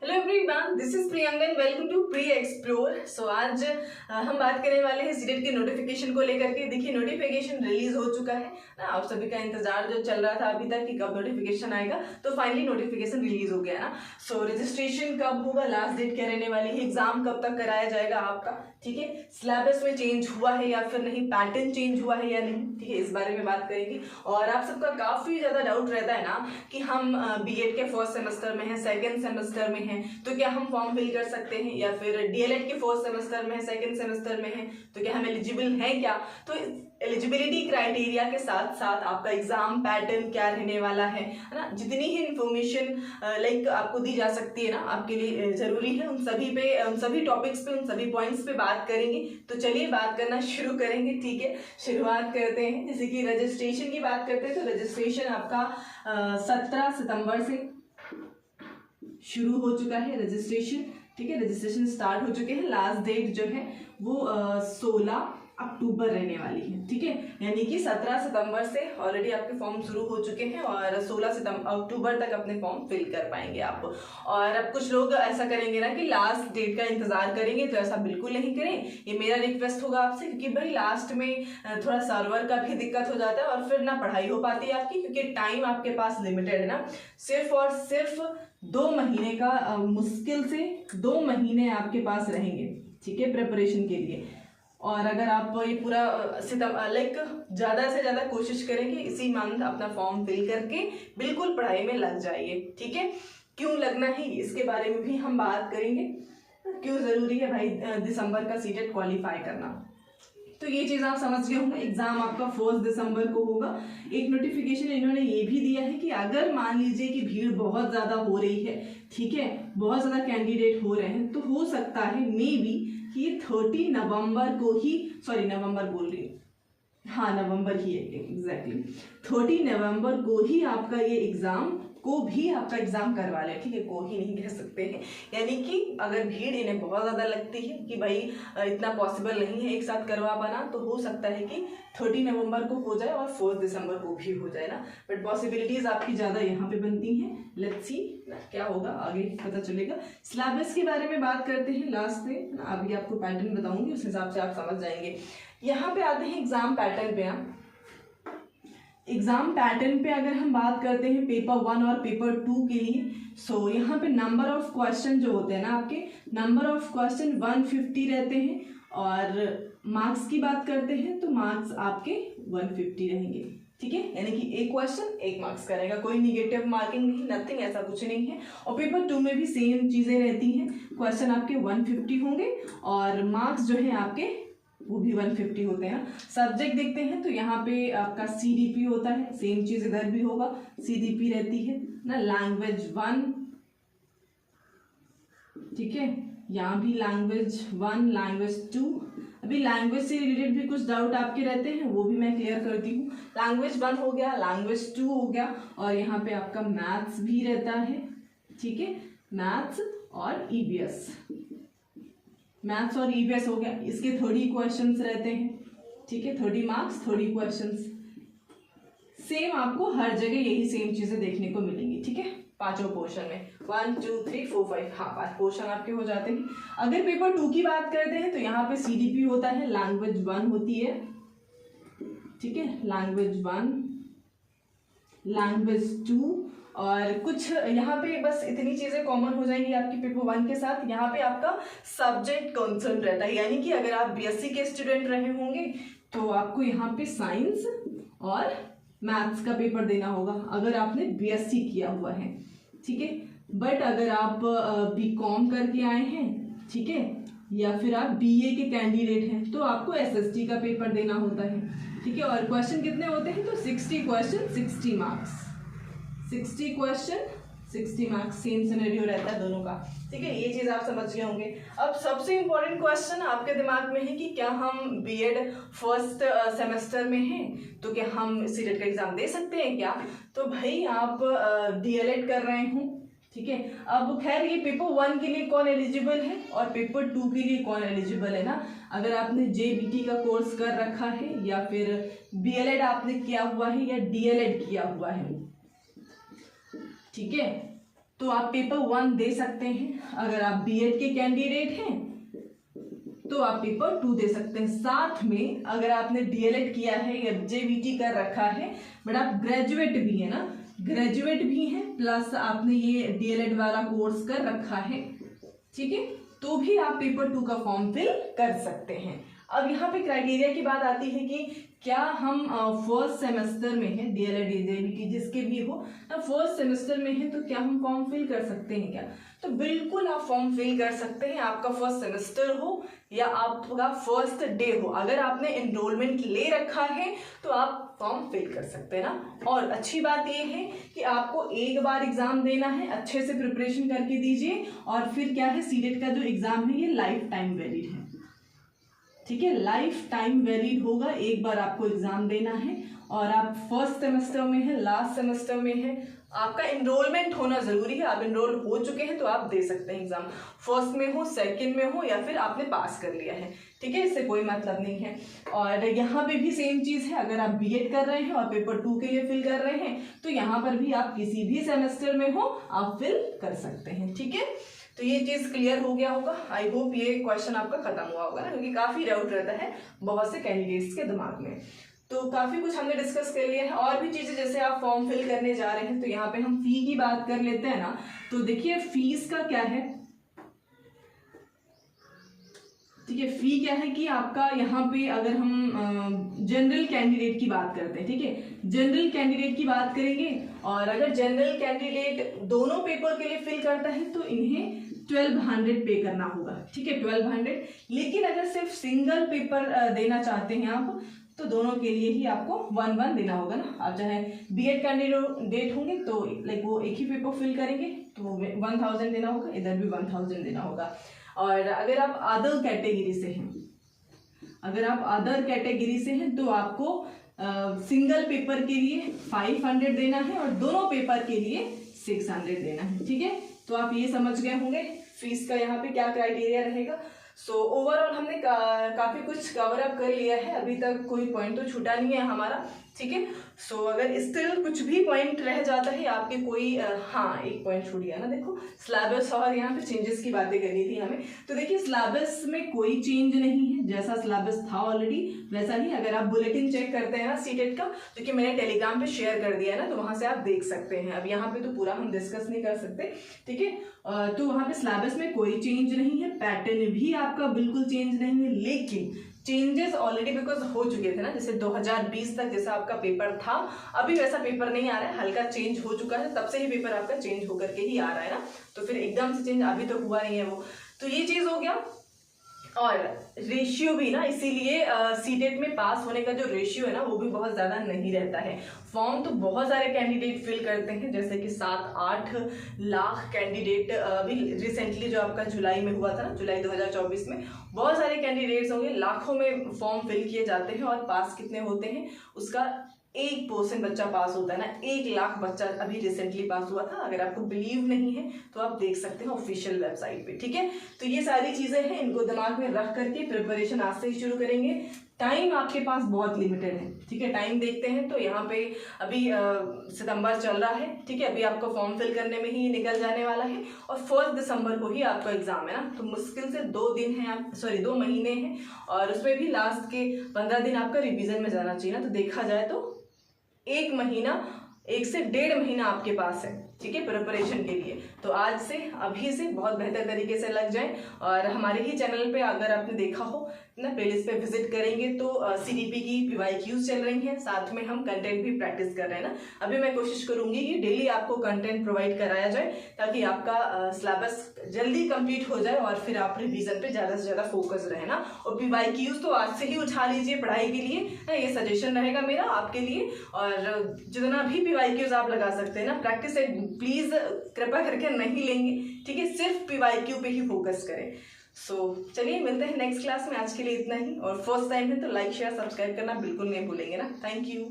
Hello everyone, this is Priyangan. Welcome to pre explore. So आज हम बात करने वाले हैं सीटेट के नोटिफिकेशन को लेकर के। देखिए, नोटिफिकेशन रिलीज हो चुका है ना। आप सभी का इंतजार जो चल रहा था अभी तक कि कब नोटिफिकेशन आएगा, तो फाइनली नोटिफिकेशन रिलीज हो गया ना। सो रजिस्ट्रेशन कब होगा, लास्ट डेट क्या रहने वाली है, एग्जाम कब तक कराया जाएगा आपका, ठीक है, सिलेबस में चेंज हुआ है या फिर नहीं, पैटर्न चेंज हुआ है या नहीं, ठीक है, इस बारे में बात करेंगे। और आप सबका काफी ज्यादा डाउट रहता है ना कि हम बीएड के फर्स्ट सेमेस्टर में हैं, सेकेंड सेमेस्टर में हैं, तो क्या हम फॉर्म फिल कर सकते हैं, या फिर डीएलएड के फर्स्ट सेमेस्टर में है, सेकंड सेमेस्टर में है, तो क्या हम एलिजिबल हैं क्या। तो एलिजिबिलिटी क्राइटेरिया के साथ साथ आपका एग्जाम पैटर्न क्या रहने वाला है ना, जितनी ही इंफॉर्मेशन लाइक आपको दी जा सकती है ना, आपके लिए जरूरी है। उन सभी टॉपिक्स पे, उन सभी पॉइंट्स पे बात करेंगे। तो चलिए बात करना शुरू करेंगे, ठीक है। शुरुआत करते हैं, जैसे कि रजिस्ट्रेशन की बात करते हैं, तो रजिस्ट्रेशन आपका 17 सितंबर से शुरू हो चुका है रजिस्ट्रेशन, ठीक है। रजिस्ट्रेशन स्टार्ट हो चुके हैं। लास्ट डेट जो है वो 16 अक्टूबर रहने वाली है, ठीक है। यानी कि 17 सितंबर से ऑलरेडी आपके फॉर्म शुरू हो चुके हैं और 16 अक्टूबर तक अपने फॉर्म फिल कर पाएंगे आप। और अब कुछ लोग ऐसा करेंगे ना कि लास्ट डेट का इंतजार करेंगे, तो ऐसा बिल्कुल नहीं करें। ये मेरा रिक्वेस्ट होगा आपसे, क्योंकि भाई लास्ट में थोड़ा सर्वर का भी दिक्कत हो जाता है और फिर ना पढ़ाई हो पाती है आपकी, क्योंकि टाइम आपके पास लिमिटेड है ना। सिर्फ और सिर्फ 2 महीने का मुश्किल से 2 महीने आपके पास रहेंगे, ठीक है, प्रिपरेशन के लिए। और अगर आप ये पूरा लाइक ज़्यादा से ज़्यादा कोशिश करेंगे इसी मंथ अपना फॉर्म फिल करके बिल्कुल पढ़ाई में लग जाइए, ठीक है। क्यों लगना है इसके बारे में भी हम बात करेंगे, क्यों ज़रूरी है भाई दिसंबर का सीटेट क्वालिफाई करना। तो ये चीज़ आप समझ गए होंगे। एग्जाम आपका 1 दिसंबर को होगा। एक नोटिफिकेशन इन्होंने ये भी दिया है कि अगर मान लीजिए कि भीड़ बहुत ज़्यादा हो रही है, ठीक है, बहुत ज़्यादा कैंडिडेट हो रहे हैं, तो हो सकता है मे बी कि 30 नवंबर को ही, सॉरी नवंबर बोल रही हूँ, हाँ नवंबर ही है एग्जैक्टली, 30 नवंबर को ही आपका ये एग्जाम करवा ले, ठीक है, को ही नहीं कह सकते हैं। यानी कि अगर भीड़ इन्हें बहुत ज़्यादा लगती है कि भाई इतना पॉसिबल नहीं है एक साथ करवा पाना, तो हो सकता है कि 30 नवंबर को हो जाए और 4 दिसंबर को भी हो जाए ना। बट पॉसिबिलिटीज़ आपकी ज़्यादा यहाँ पे बनती हैं। लेट्स सी क्या होगा, आगे पता चलेगा। सिलेबस के बारे में बात करते हैं लास्ट में, अभी आपको पैटर्न बताऊंगी, उस हिसाब से आप समझ जाएंगे। यहाँ पे आते हैं एग्जाम पैटर्न पे। एग्जाम पैटर्न पे अगर हम बात करते हैं पेपर 1 और पेपर 2 के लिए, सो यहाँ पे नंबर ऑफ क्वेश्चन जो होते हैं ना, आपके नंबर ऑफ क्वेश्चन 150 रहते हैं। और मार्क्स की बात करते हैं तो मार्क्स आपके 150 रहेंगे, ठीक है। यानी कि एक क्वेश्चन 1 मार्क्स का रहेगा, कोई निगेटिव मार्किंग नहीं, नथिंग, ऐसा कुछ नहीं है। और पेपर 2 में भी सेम चीज़ें रहती हैं। क्वेश्चन आपके 150 होंगे और मार्क्स जो है आपके वो भी 150 होते हैं। सब्जेक्ट देखते हैं तो यहाँ पे आपका CDP होता है, सेम चीज़ इधर भी होगा, CDP रहती है ना। लैंग्वेज 1, ठीक है, यहाँ भी लैंग्वेज 1, लैंग्वेज 2। अभी लैंग्वेज से रिलेटेड भी कुछ डाउट आपके रहते हैं, वो भी मैं क्लियर करती हूँ। लैंग्वेज 1 हो गया, लैंग्वेज 2 हो गया, और यहाँ पे आपका मैथ्स भी रहता है, ठीक है, मैथ्स और EVS, मैथ्स और EVS हो गया। इसके 30 क्वेश्चंस रहते हैं, ठीक है, 30 मार्क्स 30 क्वेश्चंस। सेम आपको हर जगह यही सेम चीज़ें देखने को मिलेंगी, ठीक है, 5 पोर्शन में 1 2 3 4 5, हाँ 5 पोर्शन आपके हो जाते हैं। अगर पेपर 2 की बात करते हैं तो यहाँ पे CDP होता है, लैंग्वेज 1 होती है, ठीक है, लैंग्वेज 1, लैंग्वेज 2, और कुछ यहाँ पे बस इतनी चीज़ें कॉमन हो जाएंगी आपकी पेपर 1 के साथ। यहाँ पे आपका सब्जेक्ट कंसर्न रहता है, यानी कि अगर आप BSc के स्टूडेंट रहे होंगे तो आपको यहाँ पे साइंस और मैथ्स का पेपर देना होगा, अगर आपने BSc किया हुआ है, ठीक है। बट अगर आप BCom करके आए हैं, ठीक है, या फिर आप BA के कैंडिडेट हैं, तो आपको SST का पेपर देना होता है, ठीक है। और क्वेश्चन कितने होते हैं, तो 60 question 60 marks, 60 question 60 marks, same scenario रहता है दोनों का, ठीक है। ये चीज़ आप समझ गए होंगे। अब सबसे इम्पोर्टेंट क्वेश्चन आपके दिमाग में है कि क्या हम BEd फर्स्ट सेमेस्टर में हैं, तो क्या हम सीटेट का एग्ज़ाम दे सकते हैं क्या। तो भाई आप DLED कर रहे हों, ठीक है। अब खैर ये पेपर 1 के लिए कौन एलिजिबल है और पेपर 2 के लिए कौन एलिजिबल है ना। अगर आपने JBT का कोर्स कर रखा है, या फिर BLED आपने किया हुआ है, या DLED किया हुआ है, ठीक है, तो आप पेपर 1 दे सकते हैं। अगर आप बीएड के कैंडिडेट हैं तो आप पेपर 2 दे सकते हैं। साथ में अगर आपने डीएलएड किया है या जेवीटी कर रखा है बट आप ग्रेजुएट भी है ना, ग्रेजुएट भी हैं प्लस आपने ये डीएलएड वाला कोर्स कर रखा है, ठीक है, तो भी आप पेपर 2 का फॉर्म फिल कर सकते हैं। अब यहाँ पे क्राइटेरिया की बात आती है कि क्या हम फर्स्ट सेमेस्टर में है, डीएलएड जेवीटी जिसके भी हो, फर्स्ट सेमेस्टर में है तो क्या हम फॉर्म फिल कर सकते हैं क्या? तो बिल्कुल आप फॉर्म फिल कर सकते हैं, आपका फर्स्ट सेमेस्टर हो या आपका फर्स्ट डे हो। अगर आपने एनरोलमेंट ले रखा है तो आप फॉर्म फिल कर सकते हैं ना। और अच्छी बात यह है कि आपको एक बार एग्जाम देना है, अच्छे से प्रिपरेशन करके दीजिए। और फिर क्या है, सीटेट का जो एग्जाम है ये लाइफ टाइम वैलिड है, ठीक है, लाइफ टाइम वैलिड होगा। एक बार आपको एग्जाम देना है और आप फर्स्ट सेमेस्टर में है, लास्ट सेमेस्टर में है, आपका एनरोलमेंट होना जरूरी है। आप एनरोल हो चुके हैं तो आप दे सकते हैं एग्जाम, फर्स्ट में हो, सेकंड में हो या फिर आपने पास कर लिया है, ठीक है, इससे कोई मतलब नहीं है। और यहाँ पे भी सेम चीज है, अगर आप बीएड कर रहे हैं और पेपर 2 के लिए फिल कर रहे हैं तो यहाँ पर भी आप किसी भी सेमेस्टर में हो आप फिल कर सकते हैं, ठीक है। तो ये चीज क्लियर हो गया होगा। आई होप ये क्वेश्चन आपका खत्म हुआ होगा ना, क्योंकि काफी डाउट रहता है बहुत से कैंडिडेट्स के दिमाग में। तो काफी कुछ हमने डिस्कस कर लिया है। और भी चीजें, जैसे आप फॉर्म फिल करने जा रहे हैं तो यहाँ पे हम फी की बात कर लेते हैं ना। तो देखिए फीस का क्या है, ठीक है, फी क्या है कि आपका यहाँ पे अगर हम जनरल कैंडिडेट की बात करते हैं, ठीक है, जनरल कैंडिडेट की बात करेंगे और अगर जनरल कैंडिडेट दोनों पेपर के लिए फिल करता है तो इन्हें 1200 पे करना होगा, ठीक है, 1200। लेकिन अगर सिर्फ सिंगल पेपर देना चाहते हैं आप तो दोनों के लिए ही आपको 1-1 देना होगा ना। आप चाहे बीएड कैंडिडेट होंगे तो लाइक वो एक ही पेपर फिल करेंगे तो 1000 देना होगा, इधर भी 1000 देना होगा। और अगर आप अदर कैटेगरी से हैं, अगर आप अदर कैटेगरी से हैं तो आपको सिंगल पेपर के लिए 500 देना है और दोनों पेपर के लिए 600 देना है, ठीक है। तो आप ये समझ गए होंगे फीस का यहाँ पे क्या क्राइटेरिया रहेगा। सो ओवरऑल हमने काफी कुछ कवर अप कर लिया है, अभी तक कोई पॉइंट तो छूटा नहीं है हमारा, ठीक है। सो अगर स्टिल कुछ भी पॉइंट रह जाता है आपके कोई हाँ एक पॉइंट छूट गया ना, देखो सिलेबस और यहाँ पे चेंजेस की बातें करनी थी हमें। तो देखिए सिलेबस में कोई चेंज नहीं है, जैसा सिलेबस था ऑलरेडी वैसा ही। अगर आप बुलेटिन चेक करते हैं ना सीटेट का, जो कि मैंने टेलीग्राम पे शेयर कर दिया है ना, तो वहां से आप देख सकते हैं। अब यहाँ पे तो पूरा हम डिस्कस नहीं कर सकते, ठीक है। तो वहां पे सिलेबस में कोई चेंज नहीं है, पैटर्न भी आपका बिल्कुल चेंज नहीं है, लेकिन चेंजेस ऑलरेडी बिकॉज हो चुके थे ना, जैसे 2020 तक जैसा आपका पेपर था अभी वैसा पेपर नहीं आ रहा है, हल्का चेंज हो चुका है, तब से ही पेपर आपका चेंज होकर के ही आ रहा है ना। तो फिर एकदम से चेंज अभी तो हुआ नहीं है वो, तो ये चीज हो गया। और रेशियो भी ना, इसीलिए सीटेट में पास होने का जो रेशियो है ना वो भी बहुत ज्यादा नहीं रहता है। फॉर्म तो बहुत सारे कैंडिडेट फिल करते हैं, जैसे कि 7-8 लाख कैंडिडेट अभी रिसेंटली जो आपका जुलाई में हुआ था ना, जुलाई 2024 में बहुत सारे कैंडिडेट्स होंगे, लाखों में फॉर्म फिल किए जाते हैं और पास कितने होते हैं उसका 1% बच्चा पास होता है ना। 1 लाख बच्चा अभी रिसेंटली पास हुआ था। अगर आपको बिलीव नहीं है तो आप देख सकते हैं ऑफिशियल वेबसाइट पे, ठीक है। तो ये सारी चीजें हैं, इनको दिमाग में रख करके प्रिपरेशन आज से ही शुरू करेंगे। टाइम आपके पास बहुत लिमिटेड है, ठीक है। टाइम देखते हैं तो यहाँ पे अभी सितंबर चल रहा है, ठीक है, अभी आपको फॉर्म फिल करने में ही निकल जाने वाला है और 1 दिसंबर को ही आपका एग्जाम है ना। तो मुश्किल से 2 महीने हैं और उसमें भी लास्ट के 15 दिन आपका रिवीजन में जाना चाहिए ना। तो देखा जाए तो 1 महीना, 1 से 1.5 महीना आपके पास है, ठीक है, प्रिपरेशन के लिए। तो आज से अभी से बहुत बेहतर तरीके से लग जाए। और हमारे ही चैनल पे अगर आपने देखा हो ना, प्लेलिस्ट पे विजिट करेंगे तो सीडीपी की PYQs चल रही हैं, साथ में हम कंटेंट भी प्रैक्टिस कर रहे हैं ना। अभी मैं कोशिश करूंगी कि डेली आपको कंटेंट प्रोवाइड कराया जाए ताकि आपका सिलेबस जल्दी कंप्लीट हो जाए और फिर आप रिवीजन पे ज्यादा से ज्यादा फोकस रहे ना। और PYQs तो आज से ही उठा लीजिए पढ़ाई के लिए ना, ये सजेशन रहेगा मेरा आपके लिए। और जितना भी PYQs आप लगा सकते हैं ना, प्रैक्टिस प्लीज कृपा करके नहीं लेंगे, ठीक है, सिर्फ PYQ पे ही फोकस करें। चलिए मिलते हैं नेक्स्ट क्लास में, आज के लिए इतना ही। और फर्स्ट टाइम है तो लाइक शेयर सब्सक्राइब करना बिल्कुल नहीं भूलेंगे ना। Thank you.